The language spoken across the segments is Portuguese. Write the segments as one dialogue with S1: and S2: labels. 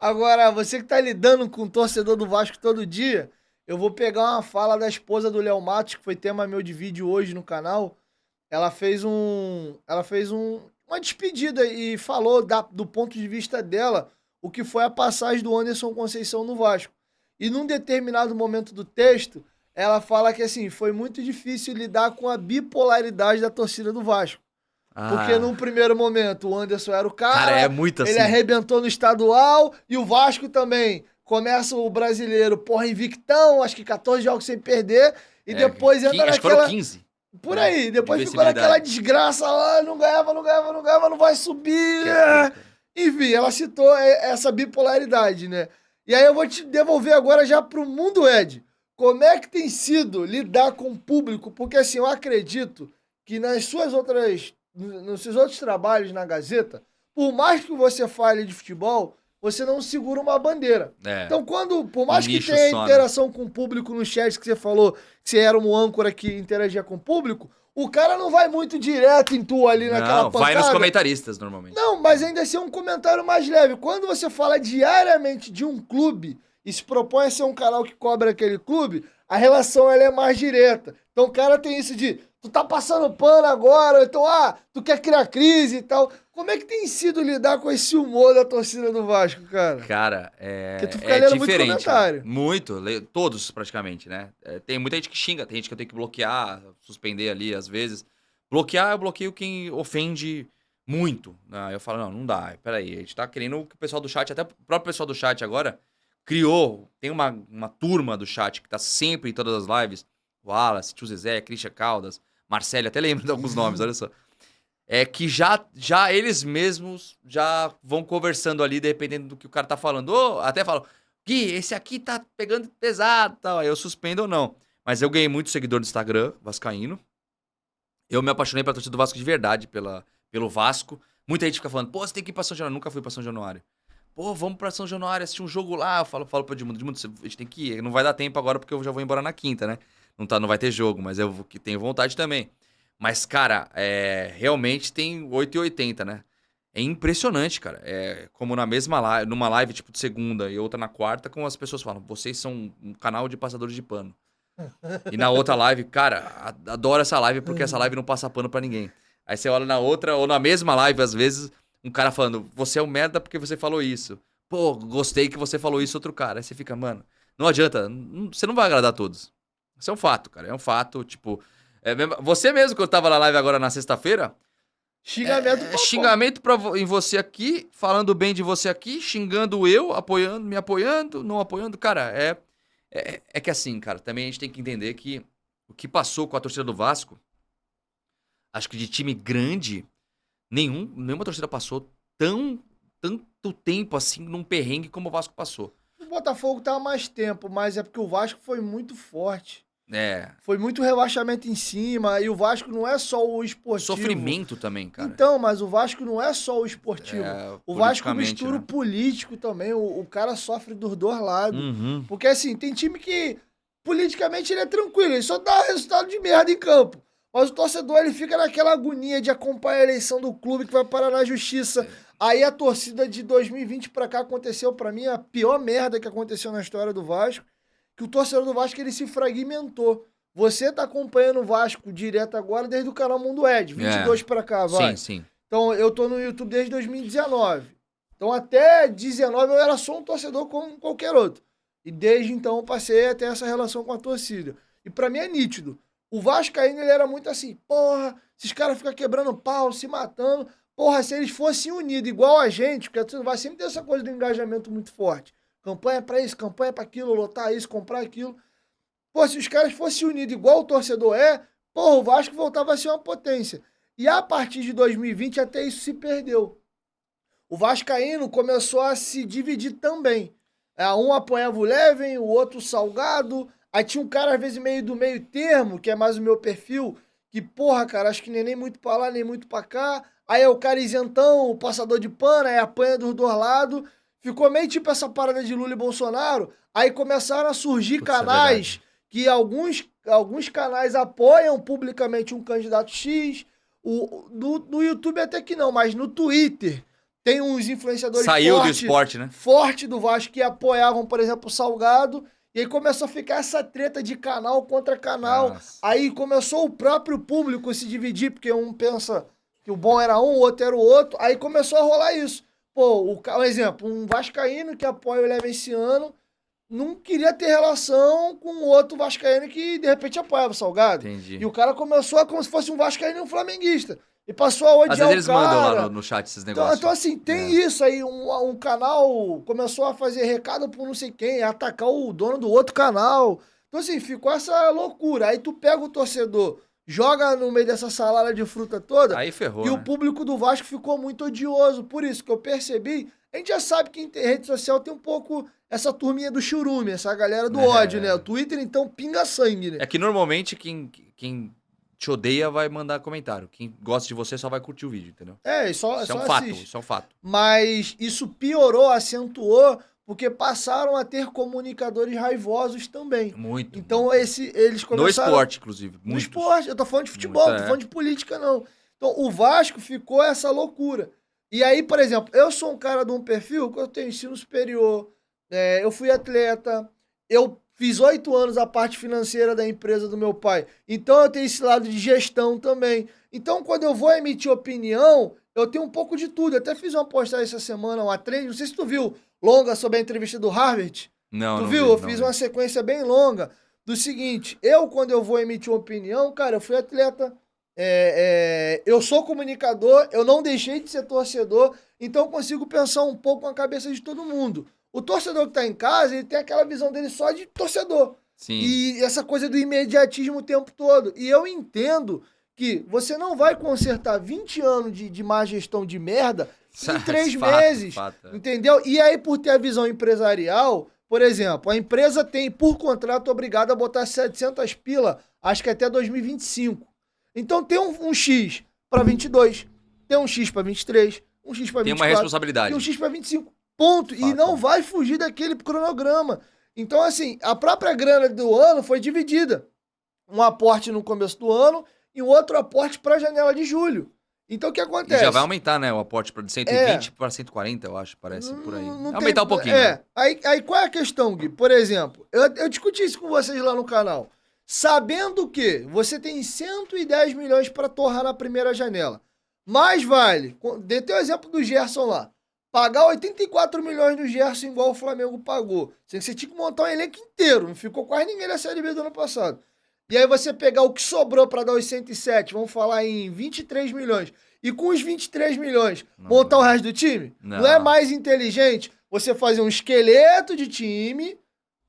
S1: Agora, você que tá lidando com o torcedor do Vasco todo dia, eu vou pegar uma fala da esposa do Léo Matos, que foi tema meu de vídeo hoje no canal. Uma despedida e falou do ponto de vista dela o que foi a passagem do Anderson Conceição no Vasco. E num determinado momento do texto, ela fala que assim, foi muito difícil lidar com a bipolaridade da torcida do Vasco. Porque
S2: Ah,
S1: num primeiro momento o Anderson era o
S2: cara, é
S1: cara,
S2: muito
S1: ele
S2: assim.
S1: arrebentou no estadual e o Vasco também. Começa o brasileiro, porra, invictão, acho que 14 jogos sem perder, e depois entra
S2: Acho que foram
S1: naquela.
S2: 15.
S1: Por
S2: Né?
S1: aí,
S2: De
S1: depois ficou naquela
S2: invencibilidade.
S1: desgraça lá, não ganhava, não vai subir.
S2: Que é treta.
S1: Enfim, ela citou essa bipolaridade, né? E aí eu vou te devolver agora já pro mundo, Ed. Como é que tem sido lidar com o público? Porque assim, eu acredito que nos seus outros trabalhos na Gazeta, por mais que você fale de futebol, você não segura uma bandeira.
S2: É,
S1: Então, por
S2: um
S1: mais que
S2: nicho
S1: tenha
S2: só, né?
S1: interação com o público no chat que você falou, que você era um âncora que interagia com o público, o cara não vai muito direto em tu ali naquela
S2: Não, vai nos
S1: pancada.
S2: comentaristas, normalmente.
S1: Não, mas ainda assim é um comentário mais leve. Quando você fala diariamente de um clube e se propõe a ser um canal que cobra aquele clube, a relação ela é mais direta. Então o cara tem isso de, tu tá passando pano agora, então, tu quer criar crise e tal. Como é que tem sido lidar com esse humor da torcida do Vasco, cara?
S2: Cara,
S1: Porque tu fica
S2: é
S1: lendo muito
S2: diferente.
S1: comentário.
S2: Muito, todos praticamente, né? Tem muita gente que xinga, tem gente que eu tenho que bloquear, suspender ali às vezes. Bloquear, eu bloqueio quem ofende muito. Eu falo, não dá, peraí, a gente tá querendo que o pessoal do chat, até o próprio pessoal do chat agora, tem uma turma do chat que tá sempre em todas as lives. Wallace, Tio Zezé, Christian Caldas, Marcelo, até lembro de alguns nomes, olha só. Que já eles mesmos já vão conversando ali, dependendo do que o cara tá falando. Ou até falam, Gui, esse aqui tá pegando pesado e tal. Aí eu suspendo ou não. Mas eu ganhei muito seguidor no Instagram, vascaíno. Eu me apaixonei pela torcida do Vasco de verdade, pelo Vasco. Muita gente fica falando, pô, você tem que ir pra São Januário. Nunca fui pra São Januário. Pô, vamos pra São Januário assistir um jogo lá. Eu falo pro Edmundo, a gente tem que ir. Não vai dar tempo agora porque eu já vou embora na quinta, né? Não vai ter jogo, mas eu tenho vontade também. Mas, cara, realmente tem 8 e 80, né? É impressionante, cara. Como numa live tipo de segunda e outra na quarta, como as pessoas falam, vocês são um canal de passadores de pano. E na outra live, cara, adoro essa live porque essa live não passa pano pra ninguém. Aí você olha na outra, ou na mesma live, às vezes, um cara falando, você é um merda porque você falou isso. Pô, gostei que você falou isso, outro cara. Aí você fica, mano, não adianta, você não vai agradar todos. Isso é um fato, cara. É um fato, tipo. Você mesmo, que eu tava na live agora na sexta-feira.
S1: Xingamento pra
S2: Xingamento em você aqui, falando bem de você aqui, xingando eu, apoiando, me apoiando, não apoiando. Cara, é que assim, cara, também a gente tem que entender que o que passou com a torcida do Vasco, acho que de time grande, nenhuma torcida passou tanto tempo assim num perrengue como o Vasco passou.
S1: O Botafogo tá há mais tempo, mas é porque o Vasco foi muito forte.
S2: É.
S1: Foi muito relaxamento em cima, e o Vasco não é só o esportivo.
S2: Sofrimento também, cara.
S1: Então, mas o Vasco não é só o esportivo. O Vasco mistura
S2: né?
S1: o político também. O cara sofre dos dois lados.
S2: Uhum.
S1: Porque, assim, tem time que politicamente ele é tranquilo, ele só dá resultado de merda em campo. Mas o torcedor, ele fica naquela agonia de acompanhar a eleição do clube que vai parar na justiça. Aí a torcida de 2020 pra cá aconteceu, pra mim, a pior merda que aconteceu na história do Vasco, que o torcedor do Vasco, ele se fragmentou. Você tá acompanhando o Vasco direto agora desde o canal Mundo Ed, 22 pra cá, vai.
S2: Sim.
S1: Então, eu tô no YouTube desde 2019. Então, até 19 eu era só um torcedor como qualquer outro. E desde então eu passei a ter essa relação com a torcida. E pra mim é nítido. O Vascaíno, ele era muito assim, porra, esses caras ficam quebrando pau, se matando. Porra, se eles fossem unidos igual a gente, porque a torcida vai sempre ter essa coisa do engajamento muito forte. Campanha pra isso, campanha pra aquilo, lotar isso, comprar aquilo. Pô, se os caras fossem unidos igual o torcedor porra, o Vasco voltava a ser uma potência. E a partir de 2020 até isso se perdeu. O Vascaíno começou a se dividir também. Um apoiava o Leven, o outro o Salgado. Aí tinha um cara, às vezes, meio do meio termo, que é mais o meu perfil, que, porra, cara, acho que nem muito pra lá, nem muito pra cá. Aí é o cara isentão, o passador de pano, aí apanha dos dois lados. Ficou meio tipo essa parada de Lula e Bolsonaro. Aí começaram a surgir canais que alguns canais apoiam publicamente um candidato X. No YouTube até que não, mas no Twitter Tem uns influenciadores
S2: Saiu do esporte, né?
S1: forte do Vasco que apoiavam, por exemplo, o Salgado. E aí começou a ficar essa treta de canal contra canal.
S2: Nossa.
S1: Aí começou o próprio público se dividir, porque um pensa que o bom era um, o outro era o outro. Aí começou a rolar isso. Pô, um exemplo, um vascaíno que apoia o Eleven esse ano não queria ter relação com o outro vascaíno que de repente apoiava o Salgado.
S2: Entendi.
S1: E o cara começou a como se fosse um vascaíno e um flamenguista. E passou a
S2: Às
S1: odiar
S2: vezes eles
S1: o cara.
S2: mandam lá no chat esses negócios.
S1: Então assim, tem isso aí. Um canal começou a fazer recado por não sei quem, atacar o dono do outro canal. Então assim, ficou essa loucura. Aí tu pega o torcedor, joga no meio dessa salada de fruta toda.
S2: Aí ferrou,
S1: E
S2: né?
S1: o público do Vasco ficou muito odioso. Por isso que eu percebi. A gente já sabe que em rede social tem um pouco essa turminha do churume, essa galera do ódio, né? O Twitter, então, pinga sangue, né?
S2: É que normalmente quem te odeia vai mandar comentário. Quem gosta de você só vai curtir o vídeo, entendeu?
S1: Isso
S2: é um fato, isso é um fato.
S1: Mas isso piorou, acentuou, porque passaram a ter comunicadores raivosos também.
S2: Muito.
S1: Então, eles começaram...
S2: No esporte, inclusive.
S1: No esporte, eu tô falando de futebol, não tô falando de política, não. Então, o Vasco ficou essa loucura. E aí, por exemplo, eu sou um cara de um perfil que eu tenho ensino superior, eu fui atleta, eu fiz 8 anos a parte financeira da empresa do meu pai. Então, eu tenho esse lado de gestão também. Então, quando eu vou emitir opinião, eu tenho um pouco de tudo. Eu até fiz uma postagem essa semana, uma trend, não sei se tu viu, longa sobre a entrevista do Harvard.
S2: Não,
S1: tu
S2: não
S1: viu?
S2: Vi,
S1: eu fiz uma sequência bem longa do seguinte, quando eu vou emitir uma opinião, cara, eu fui atleta, eu sou comunicador, eu não deixei de ser torcedor, então eu consigo pensar um pouco na cabeça de todo mundo. O torcedor que tá em casa, ele tem aquela visão dele só de torcedor.
S2: Sim.
S1: E essa coisa do imediatismo o tempo todo. E eu entendo que você não vai consertar 20 anos de má gestão de merda em 3 meses. Fato. Entendeu? E aí, por ter a visão empresarial, por exemplo, a empresa tem, por contrato, obrigada a botar 700 pila, acho que até 2025. Então tem um X para 22, tem um X para 23, um X para 24.
S2: Tem uma responsabilidade.
S1: Tem um X para 25. Ponto. Fato. E não vai fugir daquele cronograma. Então, assim, a própria grana do ano foi dividida. Um aporte no começo do ano e um outro aporte para a janela de julho. Então, o que acontece?
S2: E já vai aumentar, né? O aporte de 120 para 140, eu acho, parece, por aí. Aumentar um pouquinho.
S1: Né? Aí qual é a questão, Gui? Por exemplo, eu discuti isso com vocês lá no canal. Sabendo que você tem 110 milhões para torrar na primeira janela. Mais vale, dê teu exemplo do Gerson lá, pagar 84 milhões do Gerson igual o Flamengo pagou. Você tinha que montar um elenco inteiro, não ficou quase ninguém na Série B do ano passado. E aí você pegar o que sobrou para dar os 107, vamos falar em 23 milhões, e com os 23 milhões montar o resto do time? Não é mais inteligente você fazer um esqueleto de time,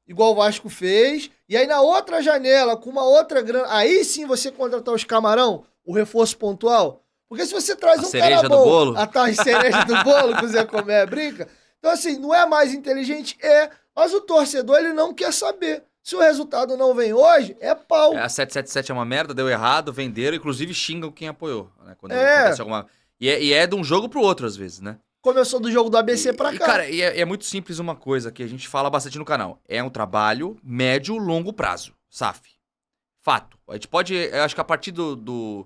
S1: igual o Vasco fez, e aí na outra janela, com uma outra grana, aí sim você contratar os camarão, o reforço pontual. Porque se você traz um cara bom,
S2: do bolo.
S1: A cereja do bolo, que o Zé Comé brinca, então assim, não é mais inteligente, mas o torcedor, ele não quer saber. Se o resultado não vem hoje, é pau.
S2: A 777 é uma merda, deu errado, venderam, inclusive xingam quem apoiou, né? Quando acontece alguma... E é de um jogo pro outro, às vezes, né?
S1: Começou do jogo do ABC pra cá.
S2: Cara, é muito simples uma coisa que a gente fala bastante no canal. É um trabalho médio, longo prazo. SAF. Fato. A gente pode... Eu acho que a partir do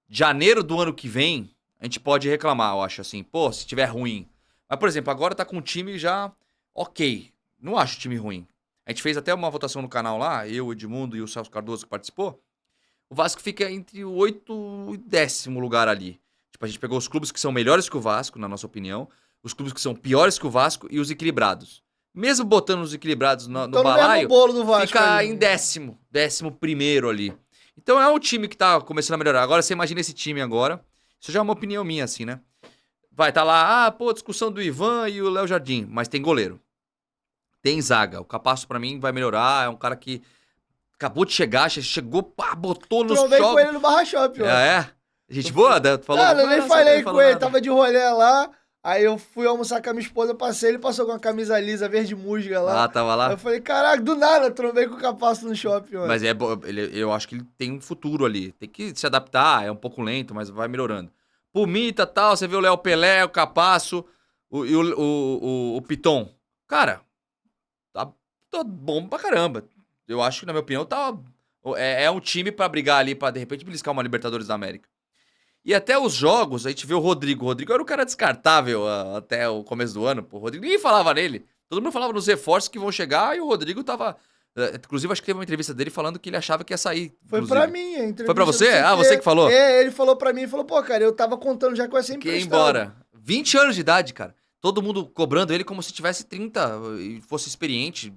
S2: janeiro do ano que vem, a gente pode reclamar, eu acho assim. Pô, se tiver ruim. Mas, por exemplo, agora tá com um time já ok. Não acho o time ruim. A gente fez até uma votação no canal lá, eu, o Edmundo e o Celso Cardoso que participou. O Vasco fica entre o 8º e 10º lugar ali. Tipo, a gente pegou os clubes que são melhores que o Vasco, na nossa opinião, os clubes que são piores que o Vasco e os equilibrados. Mesmo botando os equilibrados no balaio,
S1: bolo do Vasco
S2: fica
S1: ali,
S2: em 11º ali. Então é um time que tá começando a melhorar. Agora você imagina esse time agora, isso já é uma opinião minha assim, né? Vai tá lá, discussão do Ivan e o Léo Jardim, mas tem goleiro. Tem zaga. O Capasso, pra mim, vai melhorar. É um cara que acabou de chegar, chegou, botou nos jogos.
S1: Com ele no Barra Shopping,
S2: Gente boa? Falou,
S1: eu nem falei com ele. Tava de rolê lá. Aí eu fui almoçar com a minha esposa, passei, ele passou com uma camisa lisa, verde musga lá.
S2: Tava lá.
S1: Aí eu falei, caraca, do nada, trombei com o Capasso no shopping.
S2: Mas eu acho que ele tem um futuro ali. Tem que se adaptar, é um pouco lento, mas vai melhorando. Pumita e tal, você vê o Léo Pelé, o Capasso, o Piton. Cara... Tá bom pra caramba. Eu acho que, na minha opinião, é um time pra brigar ali, pra de repente beliscar uma Libertadores da América. E até os jogos, a gente vê o Rodrigo. O Rodrigo era um cara descartável até o começo do ano. Pô, o Rodrigo, ninguém falava nele. Todo mundo falava nos reforços que vão chegar e o Rodrigo tava... Inclusive, acho que teve uma entrevista dele falando que ele achava que ia sair.
S1: Foi pra mim a entrevista.
S2: Foi pra você?
S1: do CT.
S2: Você que falou?
S1: Ele falou pra mim, falou, pô, cara, eu tava contando já com essa
S2: Que ia
S1: emprestado.
S2: embora. 20 anos de idade, cara. Todo mundo cobrando ele como se tivesse 30 e fosse experiente.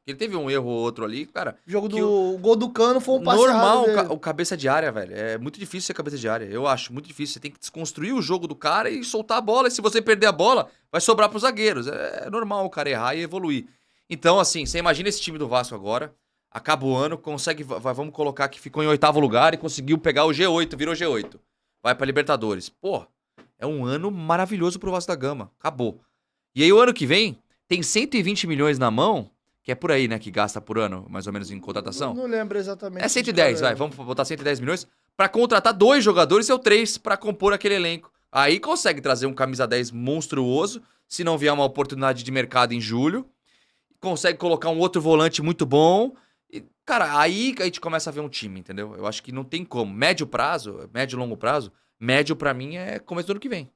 S2: Ele teve um erro ou outro ali, cara.
S1: O gol do Cano foi um passe
S2: normal
S1: errado dele.
S2: o cabeça de área, velho. É muito difícil ser cabeça de área. Eu acho muito difícil. Você tem que desconstruir o jogo do cara e soltar a bola. E se você perder a bola, vai sobrar pros zagueiros. É normal o cara errar e evoluir. Então, assim, você imagina esse time do Vasco agora. Acaba o ano, consegue. Vamos colocar que ficou em 8º lugar e conseguiu pegar o G8, virou G8. Vai pra Libertadores. Pô, é um ano maravilhoso pro Vasco da Gama. Acabou. E aí o ano que vem, tem 120 milhões na mão, que é por aí, né, que gasta por ano, mais ou menos em contratação.
S1: Não lembro exatamente.
S2: É 110, vai, vamos botar 110 milhões pra contratar 2 jogadores ou 3 pra compor aquele elenco. Aí consegue trazer um camisa 10 monstruoso, se não vier uma oportunidade de mercado em julho. Consegue colocar um outro volante muito bom. E, cara, aí a gente começa a ver um time, entendeu? Eu acho que não tem como. Médio e longo prazo, médio pra mim é começo do ano que vem.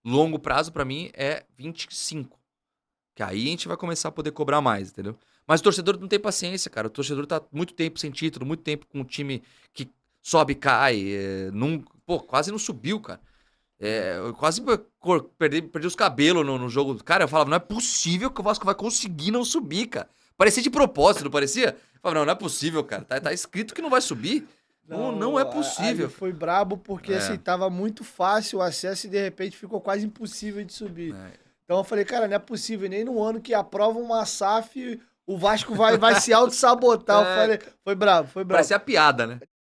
S2: Longo prazo pra mim é 25. Que aí a gente vai começar a poder cobrar mais, entendeu? Mas o torcedor não tem paciência, cara. O torcedor tá muito tempo sem título, muito tempo com um time que sobe e cai. Quase não subiu, cara. Eu quase perdi os cabelos no jogo. Cara, eu falava, não é possível que o Vasco vai conseguir não subir, cara. Parecia de propósito, não parecia? Eu falava, não é possível, cara. Tá escrito que não vai subir. Não é possível.
S1: Foi brabo porque assim, tava muito fácil o acesso e de repente ficou quase impossível de subir. Então eu falei, cara, não é possível. Nem no ano que aprova uma SAF, o Vasco vai se auto-sabotar. Eu falei, foi bravo.
S2: Parecia a piada, né?